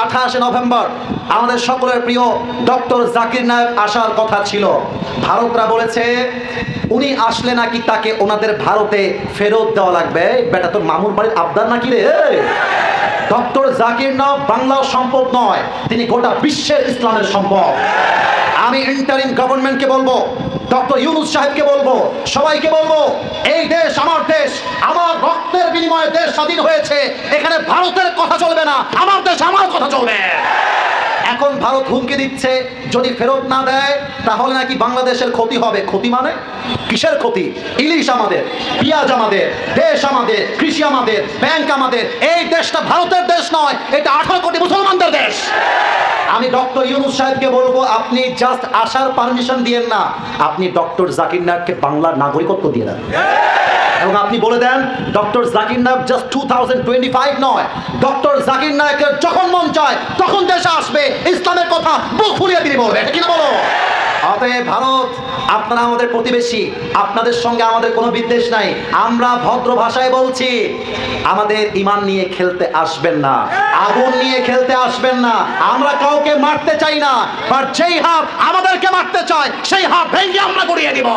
28 November আমাদের সকলের প্রিয় ডক্টর জাকির নায়েক আসার কথা ছিল। ভারতরা বলেছে উনি আসলে নাকি তাকে ওনাদের ভারতে ফেরত দেওয়া লাগবে। বেটা তোর মামুর বাড়ির আবদার নাকি রে? ডক্টর জাকির নায়েক বাংলার সম্পদ নয়, তিনি গোটা বিশ্বের ইসলামের সম্পদ। আমি ইন্টারিম গভর্নমেন্টকে বলবো, ডক্টর ইউনূস সাহেবকে বলবো, সবাইকে বলবো, এই দেশ আমার দেশ, আমার রক্তের বিনিময়ে দেশ স্বাধীন হয়েছে। এখানে ভারতের কথা চলবে না, আমার দেশ আমার কথা চলবে। এখন ভারত হুমকি দিচ্ছে যদি ফেরত না দেয় তাহলে নাকি বাংলাদেশের ক্ষতি হবে। ক্ষতি মানে কিসের ক্ষতি? ইলিশ আমাদের, পেঁয়াজ আমাদের, দেশ আমাদের, কৃষি আমাদের, ব্যাংক আমাদের। এই দেশটা ভারতের দেশ নয়, এটা 18 কোটি মুসলমানদের দেশ। আমি ডক্টর ইউনূস সাহেবকে বলবো, আপনি জাস্ট আসার পারমিশন দিয়েন না, আপনি ডক্টর জাকির নায়েককে বাংলার নাগরিকত্ব দিয়ে দেন। এবং আপনি বলে দেন ডক্টর জাকির নায়েক জাস্ট 2025 নয়, ডক্টর জাকির নায়েকের যখন মন চায় তখন দেশে আসবে, ইসলামের কথা বুক ফুলিয়ে দিয়ে বলবে। এটা কিনা বলো? অতএব ভারত, আপনারা আমাদের প্রতিবেশী, আপনাদের সঙ্গে আমাদের কোনো বিদ্বেষ নাই। আমরা ভদ্র ভাষায় বলছি, আমাদের ঈমান নিয়ে খেলতে আসবেন না, আগুন নিয়ে খেলতে আসবেন না। আমরা কাউকে মারতে চাই না, বাট যেই হাত আমাদেরকে মারতে চায় সেই হাত ভেঙে আমরা গড়িয়ে দিব।